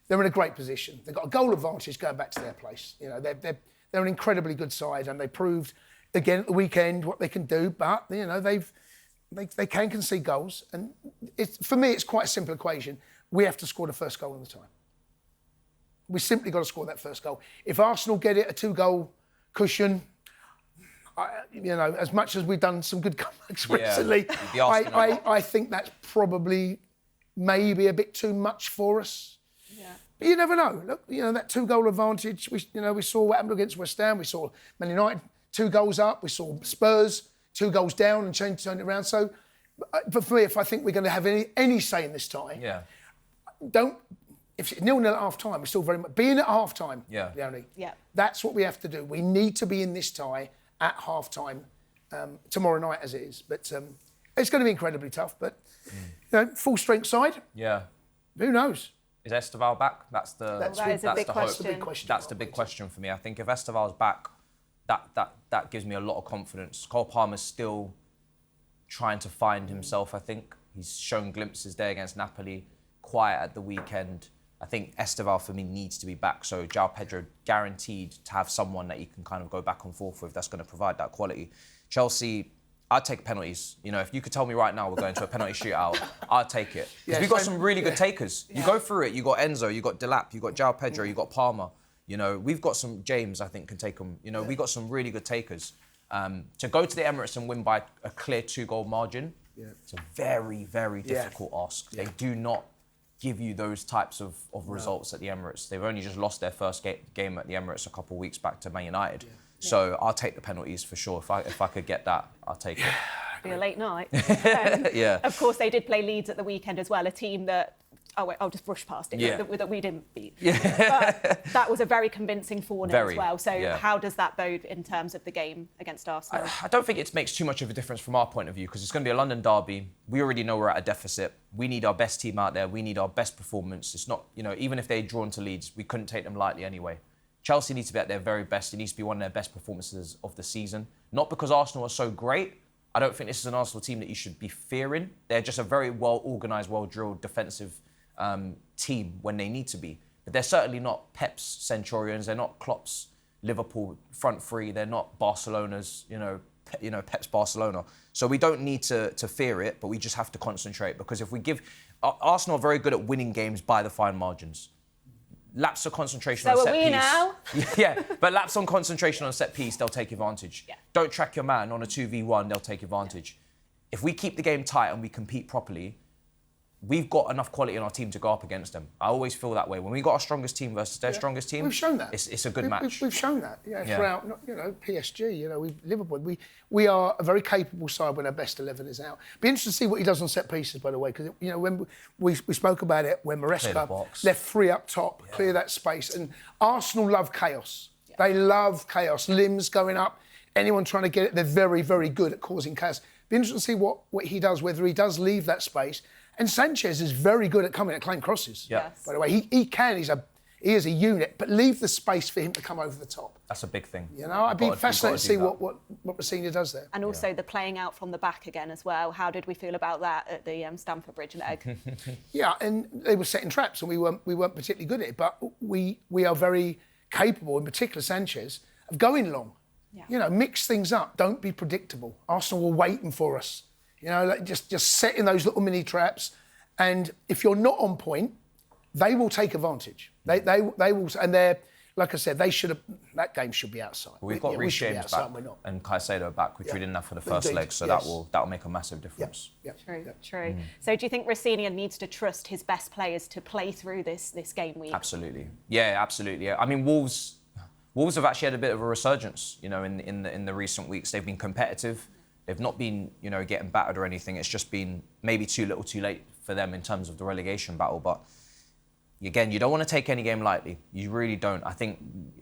They're in a great position. They've got a goal advantage going back to their place. They're an incredibly good side, and they proved again at the weekend what they can do. But they can concede goals, and for me it's quite a simple equation. We have to score the first goal in the time. We simply got to score that first goal. If Arsenal get it a 2-goal cushion, as much as we've done some good comebacks recently, I think that's probably maybe a bit too much for us. Yeah. But you never know. Look, that 2-goal advantage, we saw what happened against West Ham. We saw Man United 2 goals up. We saw Spurs 2 goals down and turned it around. So, but for me, if I think we're going to have any say in this tie, if it's 0-0 at half-time, we're still very much... Being at half-time, Leonie, that's what we have to do. We need to be in this tie at half-time tomorrow night as it is. But it's going to be incredibly tough, but... full-strength side. Yeah. Who knows? Is Esteval back? That's the big question. That's the big question for me. I think if Esteval's back, that gives me a lot of confidence. Cole Palmer's still trying to find himself, I think. He's shown glimpses there against Napoli, quiet at the weekend. I think Esteval, for me, needs to be back. So João Pedro guaranteed to have someone that he can kind of go back and forth with that's going to provide that quality. Chelsea... I'd take penalties. If you could tell me right now we're going to a penalty shootout, I'd take it. Because we've got some really good takers. You go through it, you got Enzo, you got Delap, you got João Pedro, you got Palmer. We've got some... James, I think, can take them. We've got some really good takers. To go to the Emirates and win by a clear 2-goal margin, it's a very, very difficult ask. They do not give you those types of results at the Emirates. They've only just lost their first game at the Emirates a couple of weeks back to Man United. So I'll take the penalties for sure. If I could get that, I'll take it. Be a late night. Yeah. Of course, they did play Leeds at the weekend as well, a team that... I'll just brush past it, that we didn't beat. But that was a very convincing 4-0 as well. So how does that bode in terms of the game against Arsenal? I don't think it makes too much of a difference from our point of view because it's going to be a London derby. We already know we're at a deficit. We need our best team out there. We need our best performance. It's not, even if they'd drawn to Leeds, we couldn't take them lightly anyway. Chelsea needs to be at their very best. It needs to be one of their best performances of the season. Not because Arsenal are so great. I don't think this is an Arsenal team that you should be fearing. They're just a very well-organised, well-drilled defensive team when they need to be. But they're certainly not Pep's Centurions. They're not Klopp's Liverpool front three. They're not Barcelona's, Pep's Barcelona. So we don't need to fear it, but we just have to concentrate because if we give... Arsenal are very good at winning games by the fine margins. Lapse of concentration on set piece. So are we now? But lapse on concentration on set piece, they'll take advantage. Yeah. Don't track your man on a 2v1, they'll take advantage. If we keep the game tight and we compete properly, we've got enough quality in our team to go up against them. I always feel that way. When we got our strongest team versus their strongest team, we've shown that. It's a good match. We've shown that, throughout, PSG, Liverpool. We are a very capable side when our best 11 is out. Be interesting to see what he does on set pieces, by the way, because, when we spoke about it, when Maresca left 3 up top, clear that space. And Arsenal love chaos. Yeah. They love chaos. Limbs going up, anyone trying to get it, they're very, very good at causing chaos. Be interesting to see what he does, whether he does leave that space. And Sanchez is very good at coming at claim crosses. Yeah. By the way, he is a unit, but leave the space for him to come over the top. That's a big thing. I'd be fascinated to see what Rosenior does there. And also the playing out from the back again as well. How did we feel about that at the Stamford Bridge leg? Yeah, and they were setting traps, and we weren't particularly good at it. But we are very capable, in particular Sanchez, of going long. Yeah. Mix things up. Don't be predictable. Arsenal were waiting for us. Just setting those little mini traps, and if you're not on point, they will take advantage. They will, and they're, like I said, that game should be outside. We've got Reece James back and Caicedo back, which we didn't have for the first leg, so that will make a massive difference. Yeah. True. So do you think Rosenior needs to trust his best players to play through this game week? Absolutely. Yeah, absolutely. Yeah. I mean, Wolves have actually had a bit of a resurgence, in the recent weeks. They've been competitive. They've not been, getting battered or anything. It's just been maybe too little, too late for them in terms of the relegation battle. But again, you don't want to take any game lightly. You really don't. I think,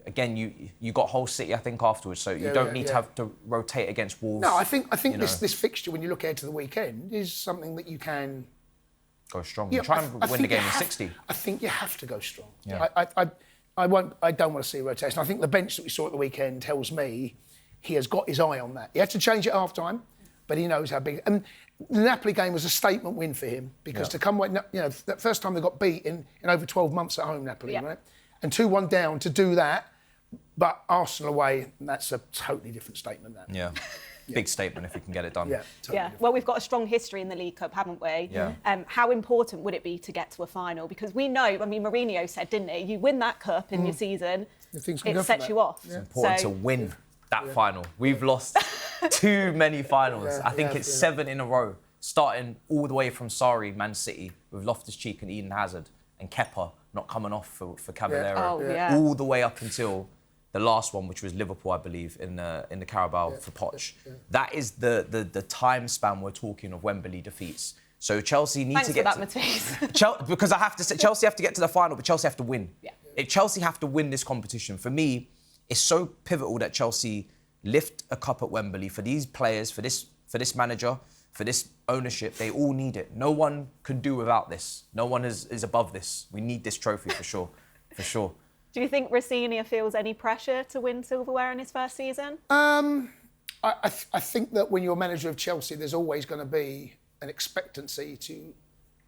again, you got Hull City, I think, afterwards, so you don't need to have to rotate against Wolves. No, I think this fixture, when you look ahead to the weekend, is something that you can go strong. Try and win the game in 60. I think you have to go strong. Yeah. I don't want to see a rotation. I think the bench that we saw at the weekend tells me he has got his eye on that. He had to change at half-time, but he knows how big. And the Napoli game was a statement win for him because to come away, that first time they got beat in over 12 months at home, Napoli, right? And 2-1 down to do that, but Arsenal away, that's a totally different statement. That. Yeah. Big statement if you can get it done. Yeah. Well, we've got a strong history in the League Cup, haven't we? Yeah. How important would it be to get to a final? Because we know, Mourinho said, didn't he? You win that cup in your season, it sets you off. It's important to win that final. We've lost too many finals. I think it's 7 in a row, starting all the way from Man City, with Loftus-Cheek and Eden Hazard, and Kepa not coming off for Cavallero, all the way up until the last one, which was Liverpool, I believe, in the Carabao for Poch. That is the time span we're talking of Wembley defeats. So Chelsea need to get that, Matisse. Because I have to say, Chelsea have to get to the final, but Chelsea have to win. Yeah. If Chelsea have to win this competition, for me, it's so pivotal that Chelsea lift a cup at Wembley for these players, for this manager, for this ownership. They all need it. No one can do without this. No one is above this. We need this trophy for sure. For sure. Do you think Rosenior feels any pressure to win silverware in his first season? I think that when you're manager of Chelsea, there's always going to be an expectancy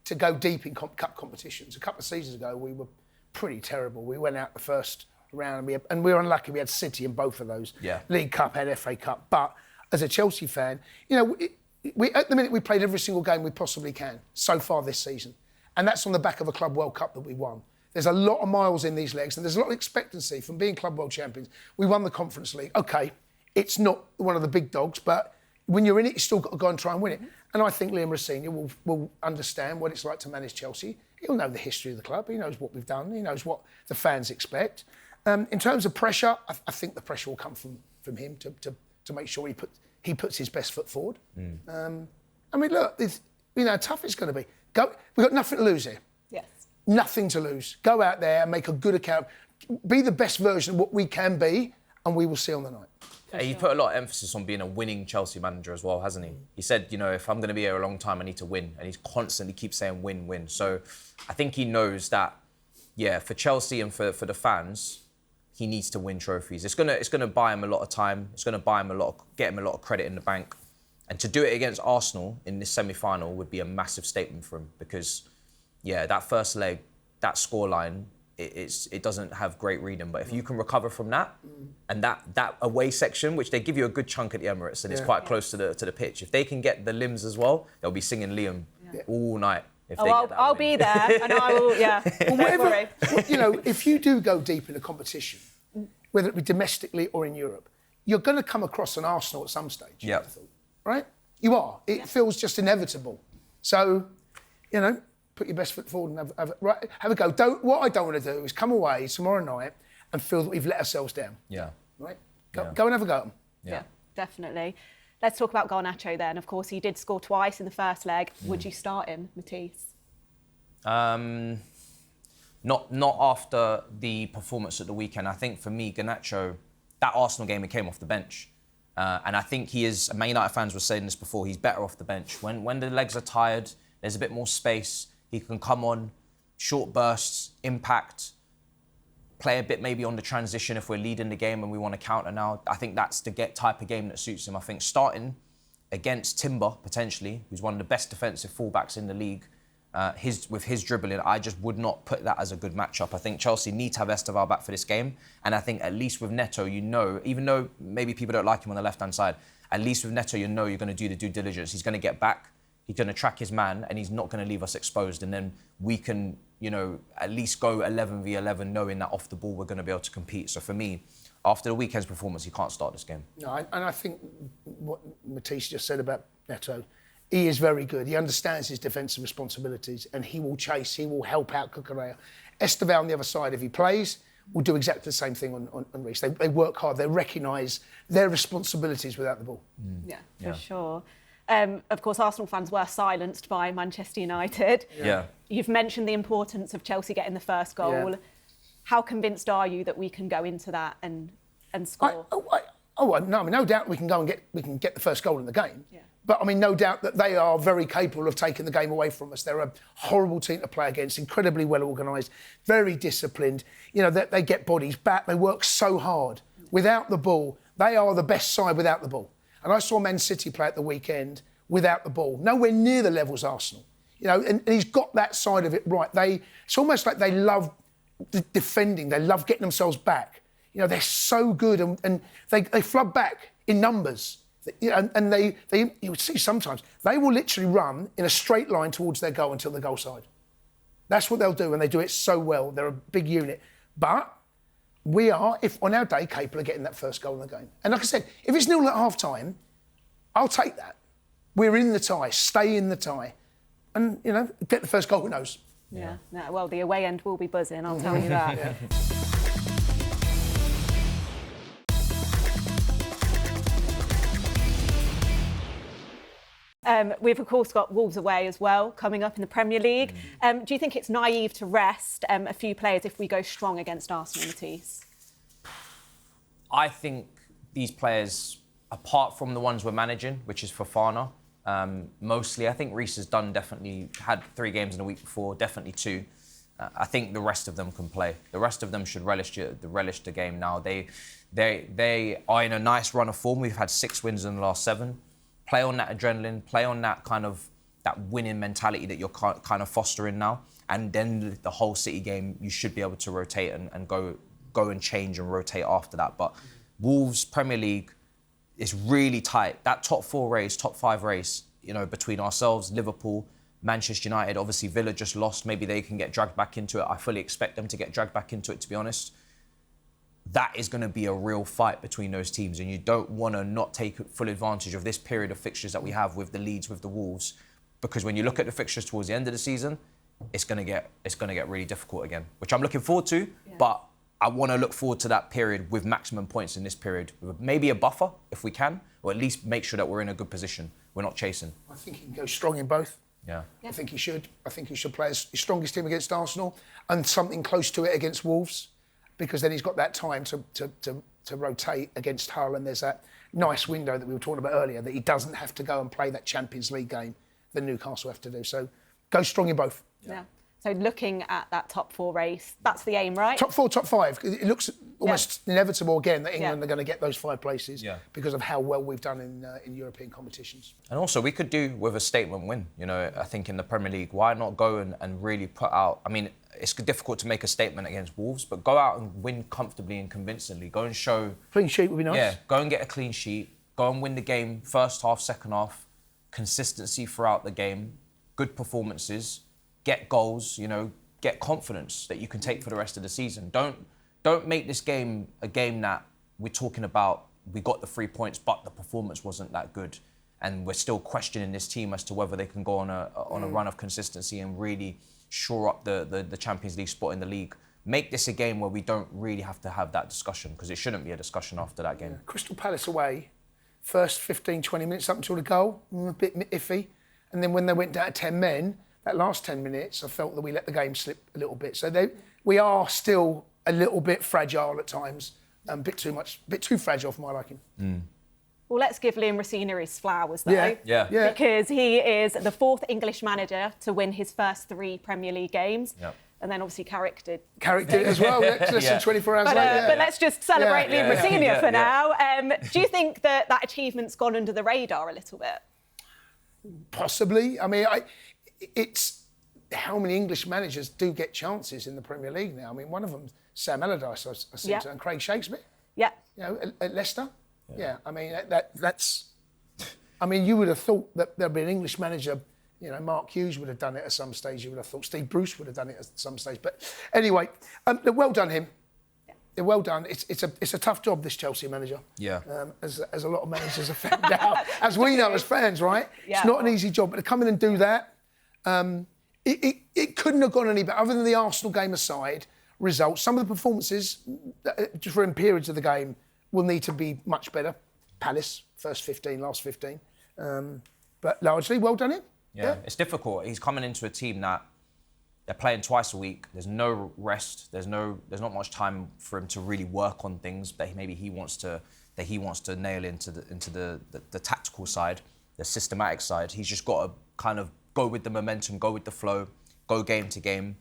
to go deep in cup competitions. A couple of seasons ago, we were pretty terrible. We went out the first round and we were unlucky. We had City in both of those, League Cup and FA Cup. But as a Chelsea fan, we at the minute we played every single game we possibly can so far this season, and that's on the back of a Club World Cup that we won. There's a lot of miles in these legs, and there's a lot of expectancy from being Club World Champions. We won the Conference League. OK, it's not one of the big dogs, but when you're in it, you've still got to go and try and win it. And I think Liam Rosenior will understand what it's like to manage Chelsea. He'll know the history of the club. He knows what we've done. He knows what the fans expect. In terms of pressure, I think the pressure will come from him to make sure he puts his best foot forward. Look, how tough it's going to be. We've got nothing to lose here. Yes. Nothing to lose. Go out there and make a good account. Be the best version of what we can be, and we will see on the night. He put a lot of emphasis on being a winning Chelsea manager as well, hasn't he? He said, if I'm going to be here a long time, I need to win. And he constantly keeps saying win, win. So I think he knows that, for Chelsea and for the fans, he needs to win trophies. It's gonna buy him a lot of time. It's gonna buy him get him a lot of credit in the bank. And to do it against Arsenal in this semi-final would be a massive statement for him because, that first leg, that scoreline, it doesn't have great reading. But if you can recover from that and that away section, which they give you a good chunk at the Emirates and it's quite close to the pitch, if they can get the limbs as well, they'll be singing Liam all night. I'll be there and I will, don't worry. If you do go deep in a competition, whether it be domestically or in Europe, you're going to come across an Arsenal at some stage. Yeah. Right? You are. It feels just inevitable. So, put your best foot forward and have a go. What I don't want to do is come away tomorrow night and feel that we've let ourselves down. Yeah. Right? Go and have a go at them. Yeah, definitely. Let's talk about Garnacho then. Of course, he did score twice in the first leg. Would you start him, Matisse? Not after the performance at the weekend. I think for me, Garnacho, that Arsenal game, he came off the bench. And I think he is, Man United fans were saying this before, he's better off the bench. When the legs are tired, there's a bit more space, he can come on, short bursts, impact, play a bit maybe on the transition if we're leading the game and we want to counter now. I think that's the type of game that suits him. I think starting against Timber, potentially, who's one of the best defensive fullbacks in the league, with his dribbling, I just would not put that as a good matchup. I think Chelsea need to have Esteval back for this game. And I think at least with Neto, even though maybe people don't like him on the left-hand side, at least with Neto, you're going to do the due diligence. He's going to get back, he's going to track his man, and he's not going to leave us exposed. And then we can, at least go 11v11, knowing that off the ball we're going to be able to compete. So for me, after the weekend's performance, he can't start this game. No, and I think what Matisse just said about Neto, he is very good. He understands his defensive responsibilities and he will chase, he will help out Cucurella. Esteval on the other side, if he plays, will do exactly the same thing on Reece. They work hard, they recognise their responsibilities without the ball. Yeah, for sure. Of course, Arsenal fans were silenced by Manchester United. Yeah. You've mentioned the importance of Chelsea getting the first goal. Yeah. How convinced are you that we can go into that and score? No doubt we can go and get the first goal in the game. Yeah. But I mean, no doubt that they are very capable of taking the game away from us. They're a horrible team to play against, incredibly well organised, very disciplined. They get bodies back. They work so hard. Without the ball, they are the best side without the ball. And I saw Man City play at the weekend without the ball, nowhere near the levels Arsenal. And he's got that side of it right. It's almost like they love defending. They love getting themselves back. They're so good and they flood back in numbers. And they you would see sometimes, they will literally run in a straight line towards their goal until the goal side. That's what they'll do, and they do it so well. They're a big unit. But we are, if on our day, capable of getting that first goal in the game. And like I said, if it's 0 at half-time, I'll take that. We're in the tie, stay in the tie. And, get the first goal, who knows? Yeah. Well, the away end will be buzzing, I'll tell you that. Yeah. We've, of course, got Wolves away as well, coming up in the Premier League. Do you think it's naive to rest a few players if we go strong against Arsenal, Matisse? I think these players, apart from the ones we're managing, which is Fofana, mostly, I think Reece has definitely had 3 games in a week before, definitely 2. I think the rest of them can play. The rest of them should relish the game now. They are in a nice run of form. We've had 6 wins in the last 7. Play on that adrenaline, play on that kind of that winning mentality that you're kind of fostering now. And then the whole City game, you should be able to rotate and go and change and rotate after that. But Wolves, Premier League, is really tight. That top 4 race, top 5 race, between ourselves, Liverpool, Manchester United, obviously Villa just lost. Maybe they can get dragged back into it. I fully expect them to get dragged back into it, to be honest. That is going to be a real fight between those teams, and you don't want to not take full advantage of this period of fixtures that we have with the Leeds, with the Wolves, because when you look at the fixtures towards the end of the season, it's going to get really difficult again, which I'm looking forward to. Yeah. But I want to look forward to that period with maximum points in this period, with maybe a buffer if we can, or at least make sure that we're in a good position. We're not chasing. I think he can go strong in both. Yeah. I think he should. I think he should play his strongest team against Arsenal and something close to it against Wolves, because then he's got that time to rotate against Hull, and there's that nice window that we were talking about earlier that he doesn't have to go and play that Champions League game that Newcastle have to do. So go strong in both. Yeah. So looking at that top 4 race, that's the aim, right? Top 4, top 5. It looks almost inevitable again that England are going to get those 5 places because of how well we've done in European competitions. And also, we could do with a statement win. I think in the Premier League, why not go and really put out... I mean, it's difficult to make a statement against Wolves, but go out and win comfortably and convincingly. Go and show... Clean sheet would be nice. Yeah, go and get a clean sheet. Go and win the game first half, second half. Consistency throughout the game. Good performances. Get goals, get confidence that you can take for the rest of the season. Don't make this game a game that we're talking about, we got the 3 points, but the performance wasn't that good. and we're still questioning this team as to whether they can go on a run of consistency and really shore up the Champions League spot in the league. Make this a game where we don't really have to have that discussion, because it shouldn't be a discussion after that game. Crystal Palace away, first 15, 20 minutes up until the goal, a bit iffy. And then when they went down to 10 men, that last 10 minutes, I felt that we let the game slip a little bit. So we are still a little bit fragile at times, a bit too fragile for my liking. Well, let's give Liam Rosenior his flowers, though. Yeah. Because he is the 4th English manager to win his first 3 Premier League games. Yep. And then obviously Carrick did As well, less than 24 hours later. But let's just celebrate Liam Rosenior for now. Do you think that achievement's gone under the radar a little bit? Possibly. I mean, it's how many English managers do get chances in the Premier League now. I mean, one of them, Sam Allardyce, I think, and Craig Shakespeare. Yeah. You know, at Leicester. Yeah. I mean, that's. I mean, you would have thought that there'd be an English manager. You know, Mark Hughes would have done it at some stage. You would have thought Steve Bruce would have done it at some stage. But anyway, well done him. Yeah. Well done. It's a tough job, this Chelsea manager. Yeah. As a lot of managers have found out, as we know as fans, right? Yeah. It's not an easy job. But to come in and do that, it couldn't have gone any better. Other than the Arsenal game aside, results. Some of the performances during periods of the game will need to be much better. Palace, first 15, last 15. But largely, well done him. Yeah, it's difficult. He's coming into a team that they're playing twice a week. There's no rest. There's not much time for him to really work on things that maybe he wants to nail into the tactical side, the systematic side. He's just got to kind of go with the momentum, go with the flow, go game to game.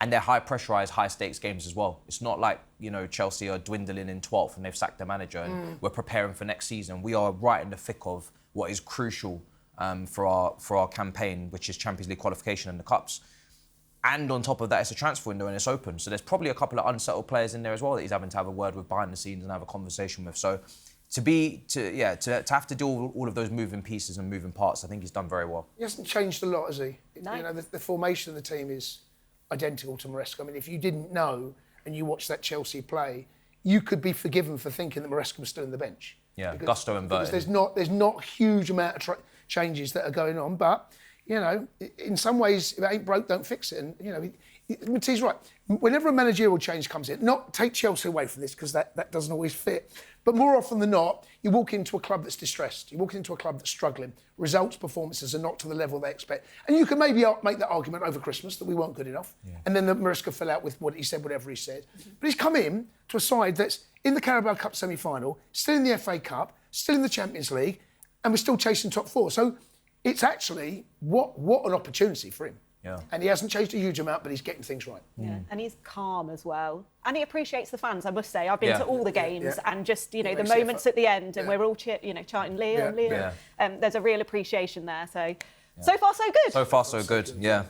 And they're high pressurised, high stakes games as well. It's not like, you know, Chelsea are dwindling in 12th and they've sacked their manager and we're preparing for next season. We are right in the thick of what is crucial for our campaign, which is Champions League qualification and the Cups. And on top of that, it's a transfer window and it's open. So there's probably a couple of unsettled players in there as well that he's having to have a word with behind the scenes and have a conversation with. So to have to do all of those moving pieces and moving parts, I think he's done very well. He hasn't changed a lot, has he? No. You know, the formation of the team is identical to Maresca. I mean, if you didn't know and you watched that Chelsea play, you could be forgiven for thinking that Maresca was still in the bench. Yeah, gusto inverted. Because there's not a huge amount of changes that are going on, but you know, in some ways, if it ain't broke, don't fix it. And you know, Matisse right. Whenever a managerial change comes in, not take Chelsea away from this because that doesn't always fit, but more often than not, you walk into a club that's distressed. You walk into a club that's struggling. Results, performances are not to the level they expect, and you can maybe make that argument over Christmas that we weren't good enough, and then Maresca fell out with what he said, whatever he said. But he's come in to a side that's in the Carabao Cup semi-final, still in the FA Cup, still in the Champions League, and we're still chasing top 4. So it's actually what an opportunity for him. Yeah. And he hasn't changed a huge amount, but he's getting things right. Yeah. And he's calm as well. And he appreciates the fans, I must say. I've been to all the games and just, you know, the moments at the end and we're all chanting Liam. There's a real appreciation there. So far, so good. So far, so good. Yeah.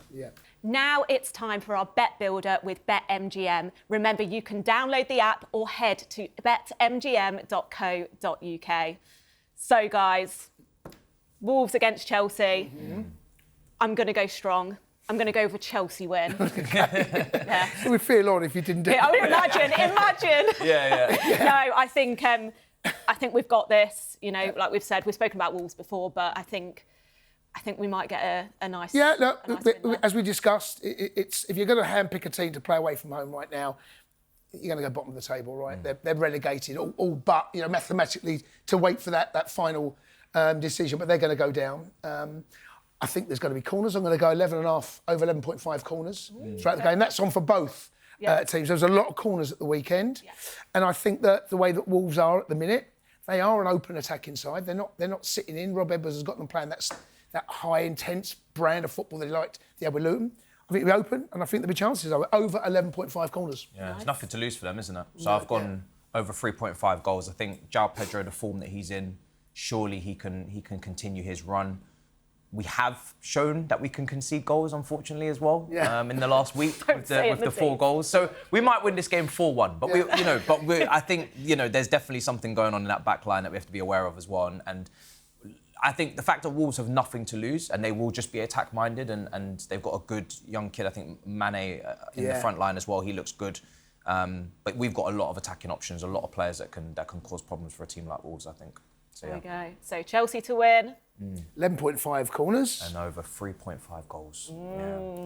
Now it's time for our bet builder with BetMGM. Remember, you can download the app or head to betmgm.co.uk. So, guys, Wolves against Chelsea. I'm going to go strong. I'm going to go for Chelsea win. It would feel odd if you didn't do it. I would imagine. No, I think we've got this. You know, like we've said, we've spoken about Wolves before, but I think we might get a nice. Yeah, look, a nice win there. as we discussed, it's if you're going to handpick a team to play away from home right now, you're going to go bottom of the table, right? They're relegated, all but, you know, mathematically to wait for that final decision, but they're going to go down. I think there's going to be corners. I'm going to go 11.5, over 11.5 corners throughout the game. That's on for both teams. There's a lot of corners at the weekend. And I think that the way that Wolves are at the minute, they are an open attacking side. They're not sitting in. Rob Edwards has got them playing that high, intense brand of football they liked with Luton. I think they'll be open, and I think there'll be chances over 11.5 corners. Yeah, there's nothing to lose for them, isn't it? So I've gone over 3.5 goals. I think João Pedro, the form that he's in, surely he can continue his run. We have shown that we can concede goals, unfortunately, as well. In the last week with the 4 goals. So we might win this game 4-1. But I think there's definitely something going on in that back line that we have to be aware of as well. And I think the fact that Wolves have nothing to lose and they will just be attack-minded and they've got a good young kid, I think Mane in the front line as well. He looks good. But we've got a lot of attacking options, a lot of players that can cause problems for a team like Wolves, I think. So, There we yeah. go. So Chelsea to win. 11.5 corners. And over 3.5 goals.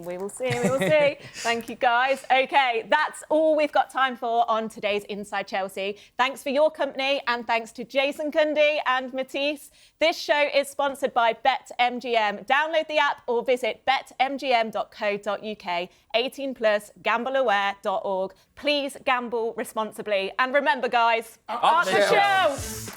We will see, we will see. Thank you, guys. OK, that's all we've got time for on today's Inside Chelsea. Thanks for your company and thanks to Jason Cundy and Matisse. This show is sponsored by BetMGM. Download the app or visit betmgm.co.uk. 18 plus, gambleaware.org. Please gamble responsibly. And remember, guys, up the Chelsea!